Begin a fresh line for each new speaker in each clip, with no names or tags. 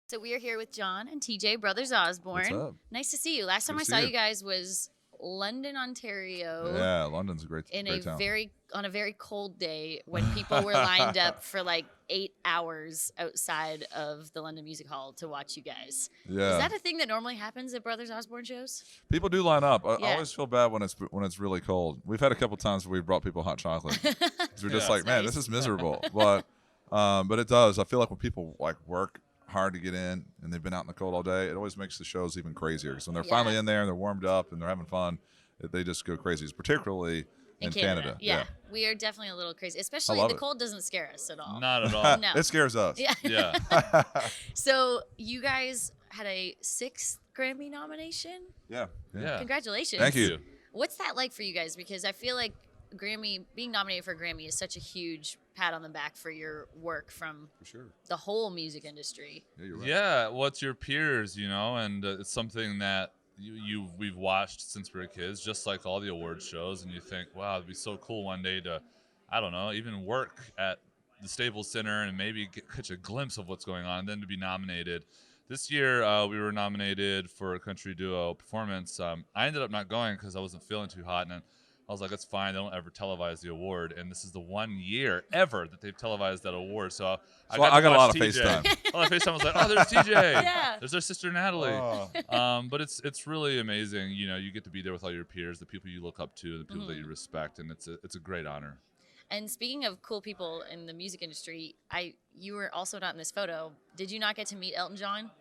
So we are here with John and TJ, brothers Osborne.
What's up?
Nice to see you. Last time
Good
I
to
saw
see
you
you.
guys was London, Ontario.
Yeah, London's a great
In
great
a
town.
on a very cold day when people were lined up for like 8 hours outside of the London Music Hall to watch you guys.
Yeah.
Is that a thing that normally happens at Brothers Osborne shows?
People do line up. I
Yeah.
always feel bad when it's really cold. We've had a couple times where we've brought people hot chocolate. 'Cause we're just
Yeah.
like, man,
Nice.
this is miserable. But it does. I feel like when people like work hard to get in and they've been out in the cold all day, it always makes the shows even crazier. Because when they're finally in there and they're warmed up and they're having fun, they just go crazy. Particularly in Canada.
Yeah. We are definitely a little crazy. Especially
love
the
it.
cold doesn't scare us at all.
Not at all.
No.
It scares us.
Yeah.
Yeah.
So you guys had a 6th Grammy nomination.
Yeah.
Yeah.
Congratulations.
Thank you.
What's that like for you guys? Because I feel like being nominated for a Grammy is such a huge pat on the back for your work from
For sure.
the whole music industry.
Yeah, you're right.
Yeah. Well, it's your peers, and it's something that we've watched since we were kids, just like all the awards shows. And you think, wow, it'd be so cool one day to, I don't know, even work at the Staples Center and maybe catch a glimpse of what's going on, and then to be nominated. This year, we were nominated for a country duo performance. I ended up not going because I wasn't feeling too hot, and then I was like, that's fine. They don't ever televise the award, and this is the one year ever that they've televised that award. So I got
a lot of
TJ.
FaceTime.
A lot of FaceTime. I was like, oh, there's TJ.
Yeah.
There's their sister Natalie.
Oh.
But it's really amazing. You get to be there with all your peers, the people you look up to, the people that you respect, and it's a great honor.
And speaking of cool people in the music industry, you were also not in this photo. Did you not get to meet Elton John?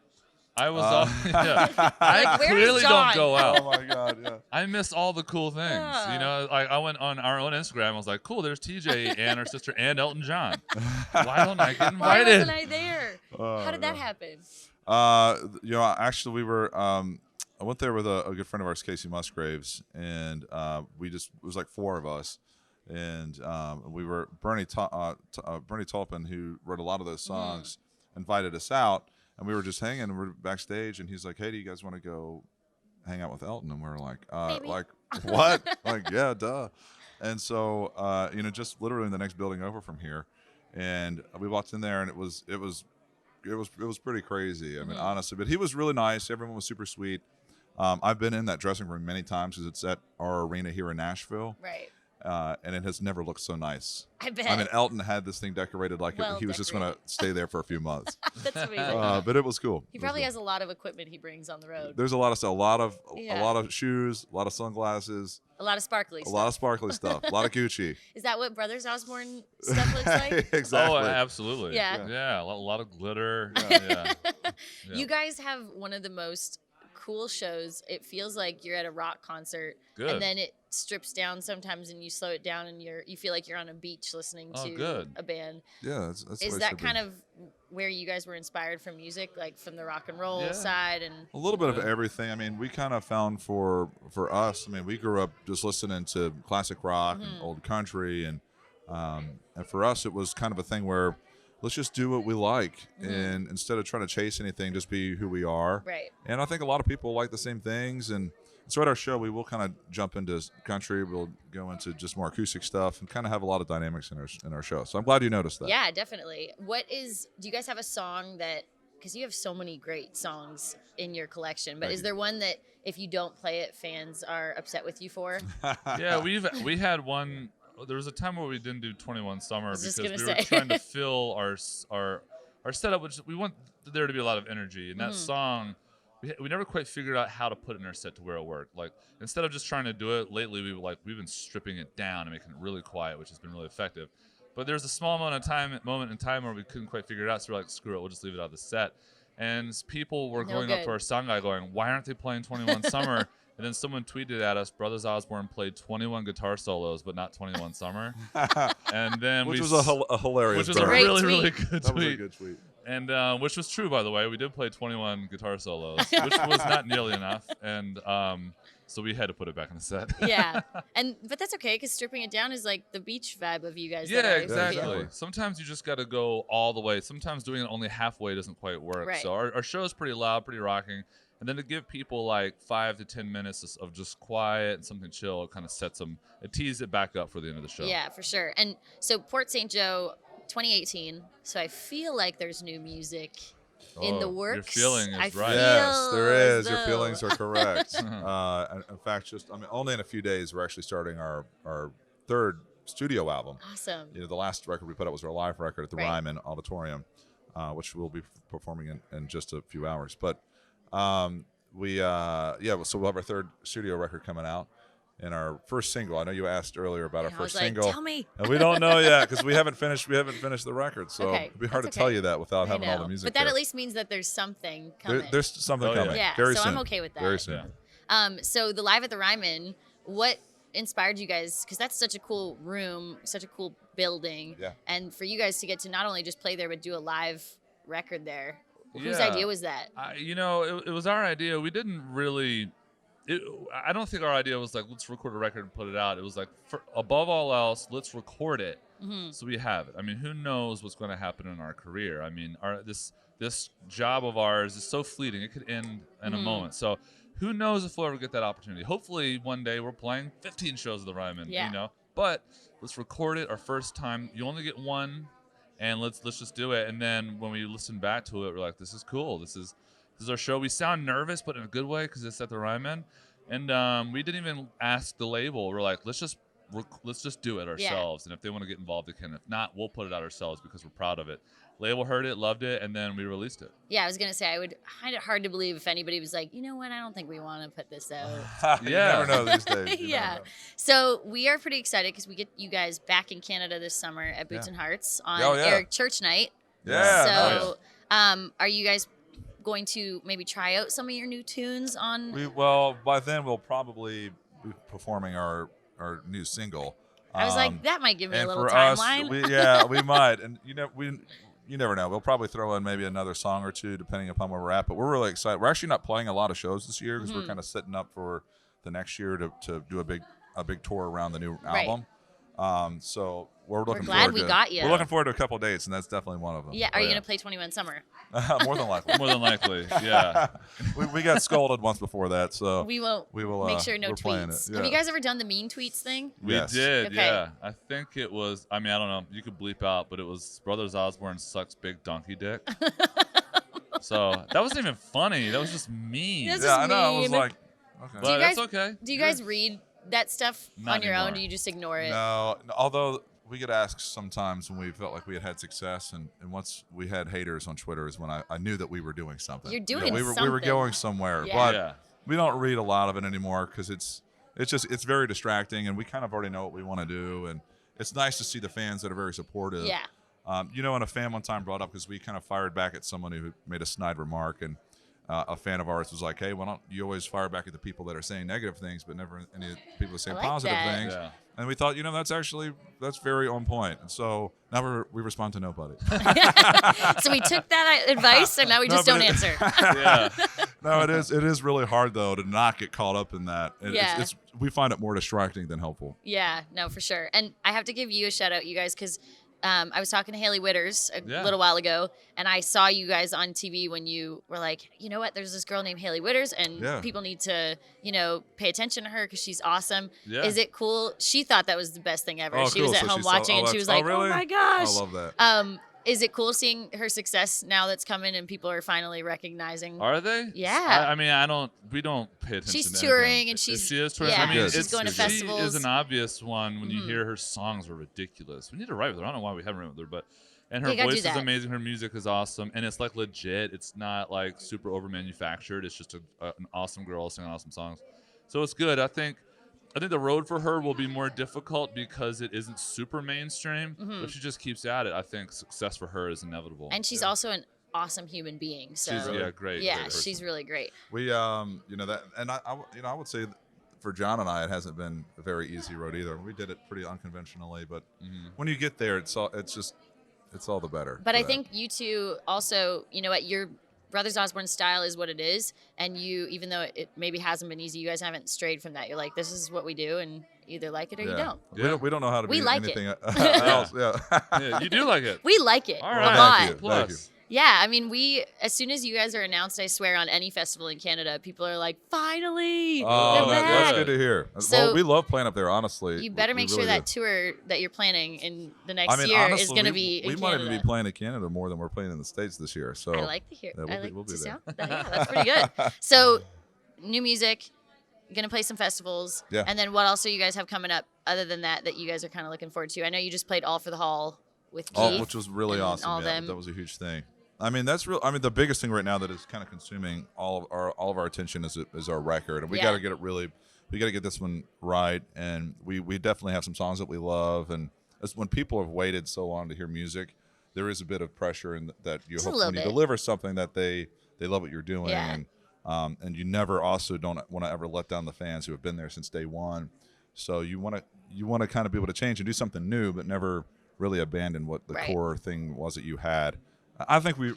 I was yeah. I
Like, where is
clearly
John?
don't go out.
Oh my God. Yeah.
I missed all the cool things.
Yeah.
I went on our own Instagram. I was like, cool, there's TJ and her sister and Elton John. Why don't I get
Why
invited?
wasn't I there? How did that happen?
Actually, we were. I went there with a good friend of ours, Casey Musgraves, and it was like 4 of us, and we were Bernie Taupin, who wrote a lot of those songs, invited us out, and we were just hanging. And we're backstage, and he's like, "Hey, do you guys want to go hang out with Elton?" And we're like,
Maybe.
"Like what?" Like, yeah, duh. And so, just literally in the next building over from here, and we walked in there, and it was pretty crazy. I mean, honestly, but he was really nice. Everyone was super sweet. I've been in that dressing room many times because it's at our arena here in Nashville,
Right.
and it has never looked so nice.
I bet.
I mean, Elton had this thing decorated like
Well
he was just going to stay there for a few months.
That's amazing.
But it was cool.
He
It was
probably
cool.
has a lot of equipment he brings on the road.
There's a lot of stuff,
Yeah.
a lot of shoes, a lot of sunglasses,
A lot of sparkly
a
stuff.
lot of sparkly stuff, a lot of Gucci.
Is that what Brothers Osborne stuff looks like?
Exactly.
Oh, absolutely.
Yeah.
Yeah, a lot of glitter. Yeah.
You guys have one of the most cool shows. It feels like you're at a rock concert,
Good.
and then it strips down sometimes, and you slow it down, and you feel like you're on a beach listening
Oh,
to
good.
a band.
Yeah, that's the
Is
way it
that
should be.
kind of where you guys were inspired from music, like from the rock and roll
Yeah.
side? And
A little bit of
Yeah.
everything. I mean, we kind of found for us. I mean, we grew up just listening to classic rock and old country, and for us, it was kind of a thing where let's just do what we like, and instead of trying to chase anything, just be who we are.
Right.
And I think a lot of people like the same things, and so at our show, we will kind of jump into country. We'll go into just more acoustic stuff, and kind of have a lot of dynamics in our show. So I'm glad you noticed that.
Yeah, definitely. Do you guys have a song that, because you have so many great songs in your collection, but
Thank
is
you.
there one that if you don't play it, fans are upset with you for?
Yeah, we had one. There was a time where we didn't do 21 Summer
was just
because we
gonna
were
say.
trying to fill our setup, which we want there to be a lot of energy. And that song, we never quite figured out how to put it in our set to where it worked. Like instead of just trying to do it, lately we've been stripping it down and making it really quiet, which has been really effective. But there's a small moment in time where we couldn't quite figure it out, so we're like, screw it, we'll just leave it out of the set. And people were
No
going up
good.
to our sound guy going, why aren't they playing 21 Summer? And then someone tweeted at us, Brothers Osborne played 21 guitar solos, but not 21 Summer. And then
Which
we
was a hilarious.
which was a
burn.
Great
really,
tweet.
really good
That was a
tweet.
good tweet.
And which was true, by the way. We did play 21 guitar solos, which was not nearly enough. And so we had to put it back in the set.
Yeah, but that's okay because stripping it down is like the beach vibe of you guys. that
Yeah,
I
exactly.
feel.
Sometimes you just got to go all the way. Sometimes doing it only halfway doesn't quite work.
Right.
So our show is pretty loud, pretty rocking. And then to give people like 5 to 10 minutes of just quiet and something chill, it kind of it tees it back up for the end of the show.
Yeah, for sure. And so Port St. Joe, 2018. So I feel like there's new music in the
Oh,
works.
your feeling is
I
right.
feel
Yes, there
as
is. Your
though-
feelings are correct. In fact, only in a few days we're actually starting our third studio album.
Awesome.
The last record we put out was our live record at the
Right.
Ryman Auditorium, which we'll be performing in just a few hours. But so we'll have our third studio record coming out. And our first single, I know you asked earlier about our
I
first
was like,
single,
tell me.
and we don't know yet because we haven't finished the record, so
Okay,
it'd be hard to
that's
tell
okay.
you that without
I
having all
know.
the music.
But that
there.
at least means that there's something coming.
There's something
Oh, yeah.
coming.
Yeah,
Very
so
soon.
I'm okay with that.
Very soon.
Yeah.
So the Live at the Ryman, what inspired you guys? Because that's such a cool room, such a cool building.
Yeah.
And for you guys to get to not only just play there, but do a live record there. Whose
Yeah.
idea was that?
It was our idea. We didn't really. I don't think our idea was like, let's record a record and put it out. It was like, above all else, let's record it so we have it. I mean, who knows what's going to happen in our career? I mean, this job of ours is so fleeting. It could end in a moment. So who knows if we'll ever get that opportunity. Hopefully one day we're playing 15 shows of the Ryman,
Yeah.
But let's record it our first time. You only get one, and let's just do it. And then when we listen back to it, we're like, this is cool. This is our show. We sound nervous, but in a good way because it's at the Ryman. And we didn't even ask the label. We're like, let's just do it ourselves. And if they want to get involved, they can. If not, we'll put it out ourselves because we're proud of it. Label heard it, loved it, and then we released it.
Yeah, I was gonna say I would find it hard to believe if anybody was like, you know what, I don't think we want to put this out.
You
Yeah.
never know these days. You
Yeah.
never know.
So we are pretty excited because we get you guys back in Canada this summer at Boots
Yeah.
and Hearts on
Oh, yeah.
Eric Church Night.
Yeah.
So, are you guys going to maybe try out some of your new tunes on?
By then we'll probably be performing our new single.
I was like, that might give me a
and
little
for
timeline.
us, we might, and you never know. We'll probably throw in maybe another song or two depending upon where we're at. But we're really excited. We're actually not playing a lot of shows this year because we're kind of setting up for the next year to do a big tour around the new
Right.
album. So we're looking
glad
forward
we
to,
got ya.
We're looking forward to a couple of dates, and that's definitely one of them.
Yeah, are you gonna play 21 Summer?
More than likely.
More than likely, yeah.
we got scolded once before that, so
We will.
we will
Make sure no
we're playing
tweets.
it.
Have
Yeah.
you guys ever done the mean tweets thing?
We
Yes.
did,
Okay.
yeah. I think it was, I don't know. You could bleep out, but it was Brothers Osborne sucks big donkey dick. So that wasn't even funny. That was just mean.
That's
Yeah,
just
I know. I was
mean.
like, okay.
But
you
that's
guys-
okay.
Do you guys read that stuff
Not
on your own? Or
anymore.
do you just ignore it?
No, although we get asked sometimes when we felt like we had success, and once we had haters on Twitter is when I knew that we were doing something.
You're doing
we were
something.
going somewhere,
Yeah.
but
Yeah.
we don't read a lot of it anymore because it's very distracting, and we kind of already know what we want to do, and it's nice to see the fans that are very supportive.
Yeah.
And a fan one time brought up because we kind of fired back at someone who made a snide remark, and a fan of ours was like, "Hey, why don't you always fire back at the people that are saying negative things, but never any people that say
I like
positive
that.
things?"
Yeah.
And we thought, that's very on point. And so now we respond to nobody.
So we took that advice, and now we
No,
just
but
don't
it-
answer.
Yeah.
No, it is really hard though to not get caught up in that.
Yeah.
We find it more distracting than helpful.
Yeah, no, for sure. And I have to give you a shout out, you guys, because I was talking to Haley Witters a
Yeah.
little while ago, and I saw you guys on TV when you were like, you know what, there's this girl named Haley Witters, and
Yeah.
people need to, pay attention to her because she's awesome.
Yeah.
Is it cool? She thought that was the best thing ever.
Oh,
she
cool.
was at
So
home
she saw-
watching, and she was
that's-
like,
really?
oh my gosh.
I love that.
Is it cool seeing her success now that's coming and people are finally recognizing?
Are they?
Yeah.
We don't pay attention
She's
to
touring,
anything.
and she's-
She is touring.
yeah,
she's
it's
going to
she
festivals.
is an obvious one when you
Mhm.
hear her songs are ridiculous. We need to write with her. I don't know why we haven't written with her, but and her
You gotta do
voice is
that.
amazing. Her music is awesome, and it's like legit. It's not like super over manufactured. It's just an awesome girl singing awesome songs. So it's good. I think the road for her will be more difficult because it isn't super mainstream.
Mhm.
But she just keeps at it. I think success for her is inevitable.
And she's also an awesome human being. So
she's great.
yeah,
great person.
she's really great.
We that, and I would say for John and I, it hasn't been a very easy road either. We did it pretty unconventionally, but when you get there, it's all the better.
But
for
I
that.
think you two also, your Brothers Osborne style is what it is, and you, even though it maybe hasn't been easy, you guys haven't strayed from that. You're like, this is what we do, and you either like it or you don't.
Yeah.
We don't know how to
We
be
like it.
anything else. Yeah.
Yeah, you do like it.
We like it
All
a
right.
lot.
Thank you.
Plus.
Yeah, I mean, as soon as you guys are announced, I swear, on any festival in Canada, people are like, finally,
Oh,
they're
that's
back.
good to hear.
So
well, we love playing up there, honestly.
You better
We
make sure
really
that
do.
tour that you're planning in the
I
next
mean,
year
honestly,
is going to be in
we might even
Canada.
be playing in Canada more than we're playing in the States this year. So
I like to hear.
yeah,
I like
we'll
to
be there.
sound. Yeah, that's pretty good. So, new music, gonna play some festivals,
Yeah.
and then what else do you guys have coming up other than that you guys are kind of looking forward to? I know you just played All for the Hall with Keith,
Oh, which was really
and
awesome.
all
Yeah,
them.
that was a huge thing. I mean, that's real. I mean, the biggest thing right now that is kind of consuming all of our attention is our record, and we
Yeah.
got to get it really. We got to get this one right, and we definitely have some songs that we love, and it's when people have waited so long to hear music, there is a bit of pressure in that you
Just a
hope
little
when you
bit.
deliver something that they love what you're doing,
Yeah.
and you never also don't want to ever let down the fans who have been there since day one. So you want to kind of be able to change and do something new, but never really abandon what the
Right.
core thing was that you had. I think we're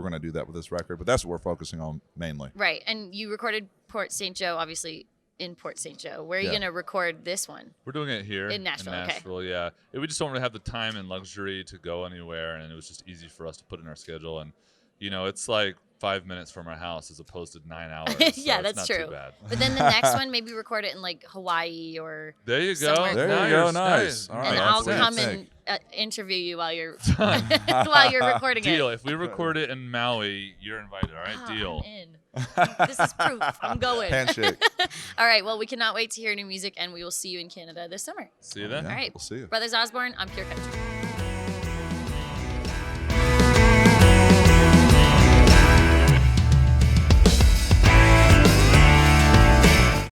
going to do that with this record, but that's what we're focusing on mainly.
Right, and you recorded Port St. Joe, obviously in Port St. Joe. Where are you
Yeah.
gonna record this one?
We're doing it here
In Nashville, okay.
Yeah, we just don't really have the time and luxury to go anywhere, and it was just easy for us to put in our schedule. And it's like 5 minutes from our house as opposed to 9 hours.
Yeah,
so it's
that's
not
true.
Too bad.
But then the next one, maybe record it in like Hawaii or
There you go.
somewhere
There
Now
you go.
you're-
Nice. All right,
and
that's
I'll
what you
come
think.
and interview you while you're while you're recording
Deal.
it.
If we record it in Maui, you're invited. All right.
Ah,
Deal.
I'm in. This is proof. I'm going.
Handshake.
All right. Well, we cannot wait to hear new music, and we will see you in Canada this summer.
See you then.
Yeah,
All right.
we'll see you.
Brothers Osborne, I'm Pure Country.